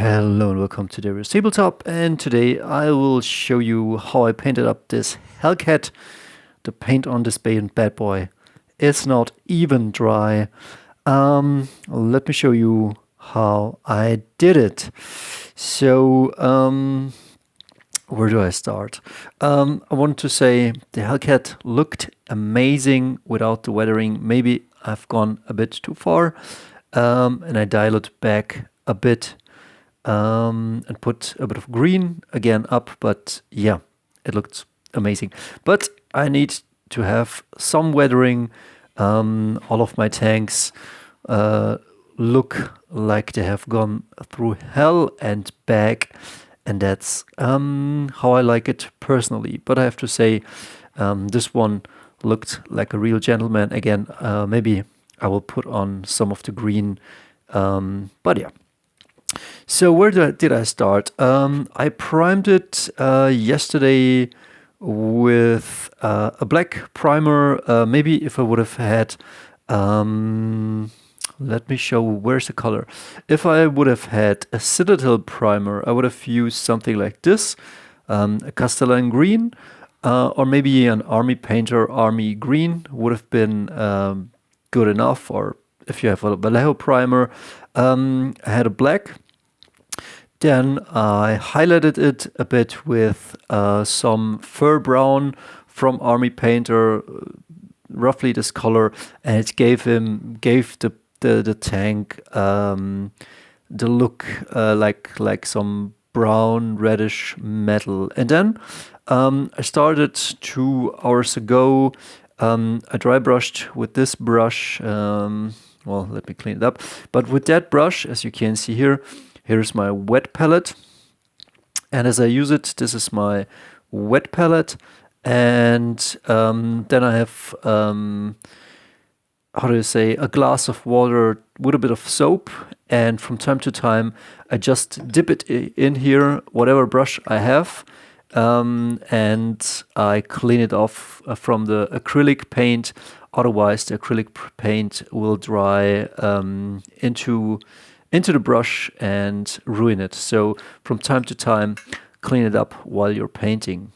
Hello and welcome to the Tabletop, and today I will show you how I painted up this Hellcat. The paint on this bad boy is not even dry. Let me show you how I did it. So, where do I start? I want to say the Hellcat looked amazing without the weathering. Maybe I've gone a bit too far, and I dial it back a bit. And put a bit of green again up, but yeah, it looked amazing. But I need to have some weathering. All of my tanks look like they have gone through hell and back, and that's how I like it personally. But I have to say, this one looked like a real gentleman. Again, maybe I will put on some of the green, but yeah. So where did I start? I primed it yesterday with a black primer. Maybe if I would have had, let me show where's the color. If I would have had a Citadel primer, I would have used something like this, a Castellan green, or maybe an Army Painter Army green would have been good enough. Or if you have a Vallejo primer, I had a black. Then I highlighted it a bit with some fur brown from Army Painter, roughly this color, and it gave the tank the look like some brown reddish metal. And then I started 2 hours ago. I dry brushed with this brush. Well, let me clean it up. But with that brush, as you can see here, here's my wet palette. And as I use it, this is my wet palette. And then I have, how do you say, a glass of water with a bit of soap. And from time to time, I just dip it in here, whatever brush I have. And I clean it off from the acrylic paint. Otherwise, the acrylic paint will dry into the brush and ruin it. So from time to time, clean it up while you're painting.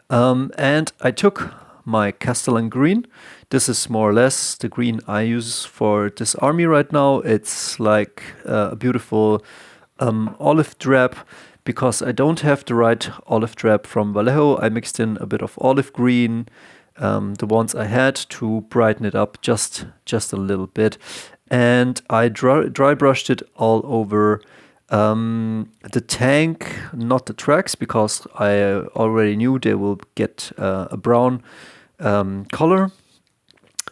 And I took my Castellan green. This is more or less the green I use for this army right now. It's like a beautiful olive drab. Because I don't have the right olive drab from Vallejo, I mixed in a bit of olive green, the ones I had, to brighten it up just a little bit. And I dry brushed it all over the tank, not the tracks, because I already knew they will get a brown color.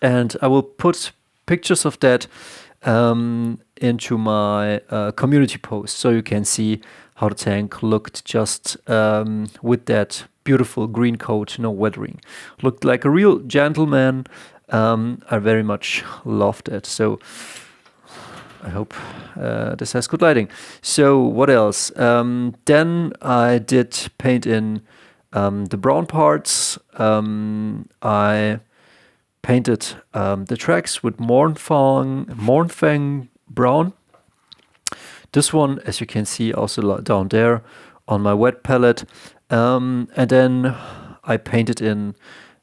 And I will put pictures of that into my community post, so you can see how the tank looked just with that beautiful green coat, no weathering. Looked like a real gentleman. I very much loved it. So I hope this has good lighting. So what else? Then I did paint in the brown parts. I painted the tracks with Mornfang brown. This one, as you can see, also down there on my wet palette. And then I painted in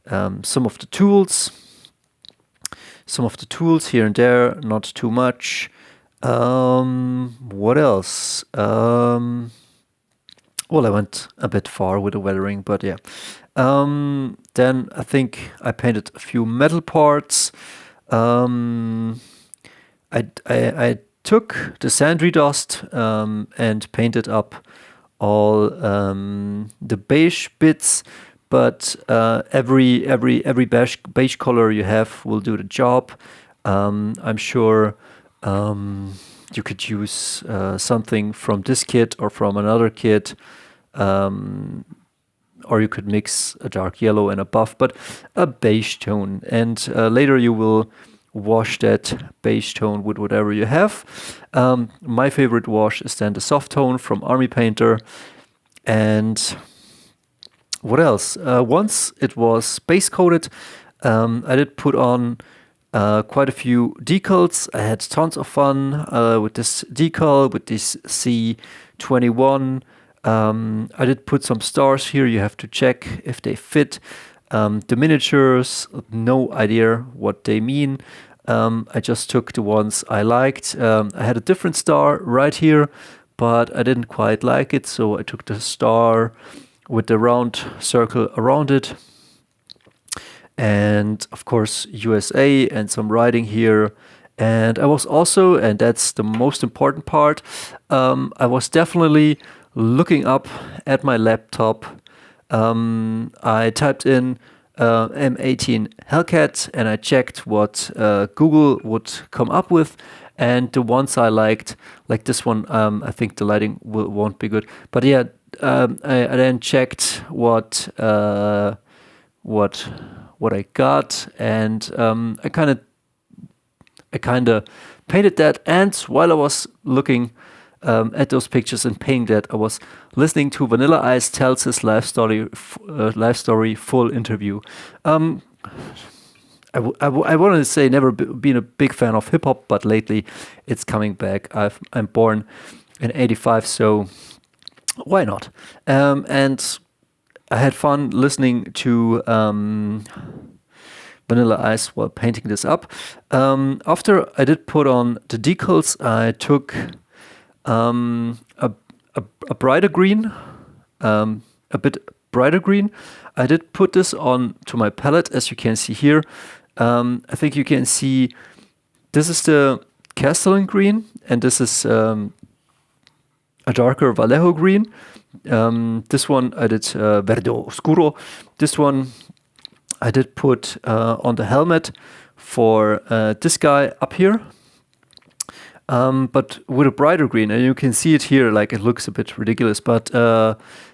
some of the tools here and there, not too much. What else? Well, I went a bit far with the weathering, but yeah. Then I think I painted a few metal parts. I took the sandry dust and painted up all the beige bits, but every beige color you have will do the job. I'm sure you could use something from this kit or from another kit, or you could mix a dark yellow and a buff, but a beige tone. And later you will wash that beige tone with whatever you have. My favorite wash is then the soft tone from Army Painter. And what else? Once it was base coated, I did put on quite a few decals. I had tons of fun with this decal, with this C21. I did put some stars here. You have to check if they fit. The miniatures, no idea what they mean. I just took the ones I liked. I had a different star right here, but I didn't quite like it, so I took the star with the round circle around it. And of course USA and some writing here. And I was also, and that's the most important part, I was definitely looking up at my laptop. I typed in M18 HELLCAT and I checked what Google would come up with. And the ones I liked, like this one, I think the lighting won't be good. But yeah, I then checked what I got, and I kind of painted that. And while I was looking at those pictures and painting that, I was listening to Vanilla Ice tells his life story full interview. I wanted to say never been a big fan of hip hop, but lately it's coming back. I'm born in '85, so why not? And I had fun listening to Vanilla Ice while painting this up. After I did put on the decals, I took a brighter green, a bit brighter green. I did put this on to my palette, as you can see here. I think you can see this is the Castellan green, and this is a darker Vallejo green. This one I did Verde Oscuro. This one I did put on the helmet for this guy up here. But with a brighter green, and you can see it here, like it looks a bit ridiculous, but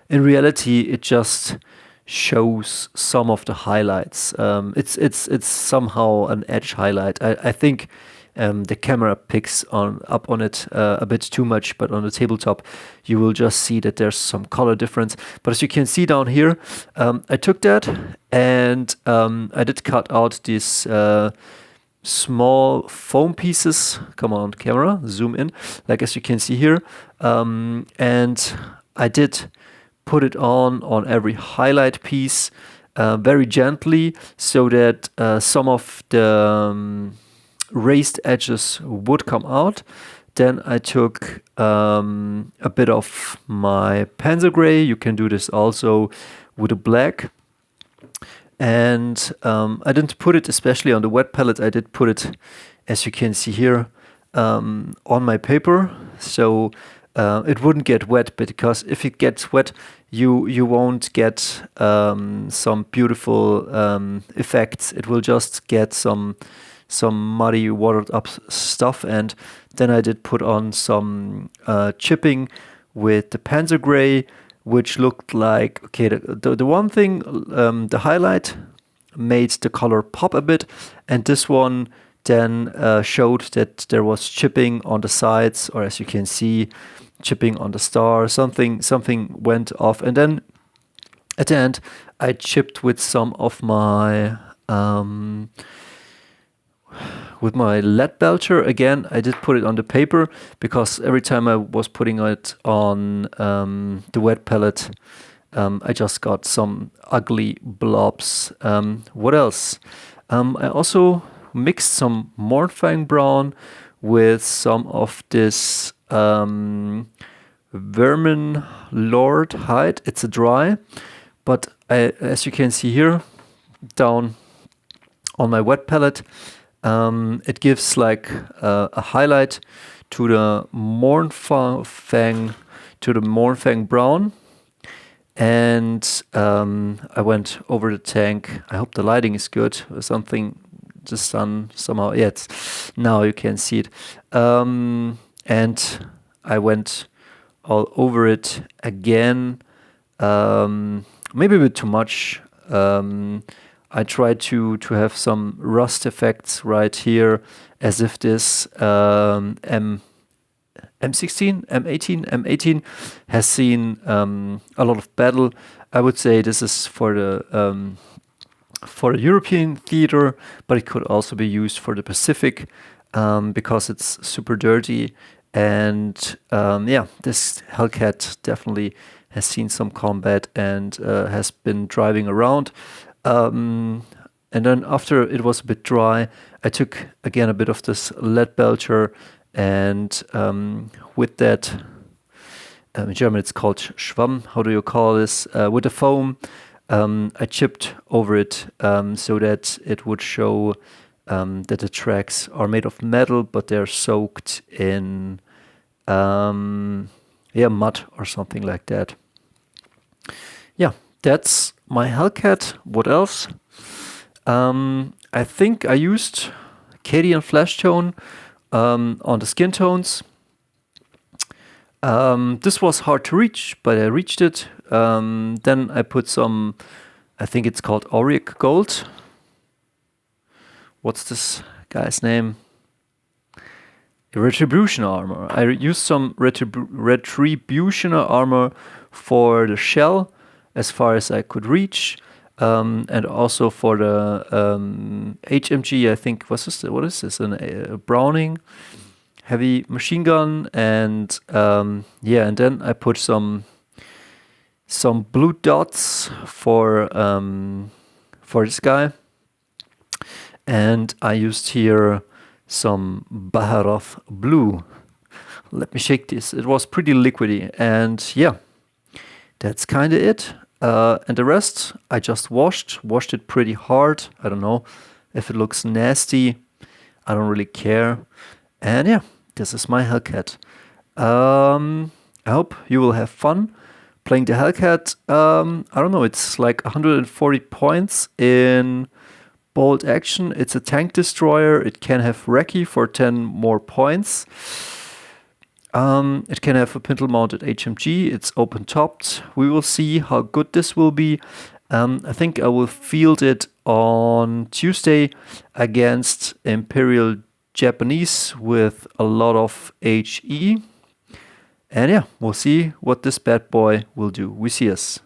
in reality it just shows some of the highlights. It's somehow an edge highlight. I think the camera picks up on it a bit too much, but on the tabletop you will just see that there's some color difference. But as you can see down here, I took that and I did cut out these small foam pieces. Come on, camera, zoom in, like as you can see here, and I did put it on every highlight piece very gently, so that some of the raised edges would come out. Then I took a bit of my Panzer gray. You can do this also with a black. And I didn't put it especially on the wet palette. I did put it, as you can see here, on my paper, so it wouldn't get wet. Because if it gets wet, you won't get some beautiful effects. It will just get some muddy, watered up stuff. And then I did put on some chipping with the Panzer gray, which looked like, okay, the one thing, the highlight made the color pop a bit, and this one then showed that there was chipping on the sides, or as you can see, chipping on the star. Something went off, and then at the end I chipped with some of my with my lead belcher. Again, I did put it on the paper, because every time I was putting it on the wet palette, I just got some ugly blobs. What else? I also mixed some Mornfang brown with some of this Vermin Lord hide. It's a dry, but as you can see here, down on my wet palette, it gives like a highlight to the Mornfang brown. And I went over the tank. I hope the lighting is good. Something, the sun somehow. Yeah, now you can see it. And I went all over it again. Maybe a bit too much. I tried to have some rust effects right here, as if this M18 has seen a lot of battle. I would say this is for the for the European theater, but it could also be used for the Pacific because it's super dirty. And yeah, this Hellcat definitely has seen some combat and has been driving around. And then after it was a bit dry, I took again a bit of this lead belcher, and with that, in German it's called Schwamm, how do you call this? With the foam, I chipped over it so that it would show that the tracks are made of metal, but they're soaked in yeah, mud or something like that. Yeah, that's my Hellcat. What else? I think I used Cadian Flash Tone on the skin tones. This was hard to reach, but I reached it. Then I put some, I think it's called Auric Gold. What's this guy's name? Retribution armor. I used some Retribution armor for the shell as far as I could reach. And also for the HMG, I think, what is this? A Browning heavy machine gun, and yeah, and then I put some blue dots for this guy, and I used here some Baharoth blue. Let me shake this. It was pretty liquidy, and yeah, that's kind of it. And the rest I just washed it pretty hard. I don't know if it looks nasty. I don't really care. And yeah, this is my Hellcat. I hope you will have fun playing the Hellcat. I don't know, it's like 140 points in BoltACtion. It's a tank destroyer. It can have Recce for 10 more points. It can have a pintle-mounted HMG. It's open-topped. We will see how good this will be. I think I will field it on Tuesday against Imperial Japanese with a lot of HE. And yeah, we'll see what this bad boy will do. We see us.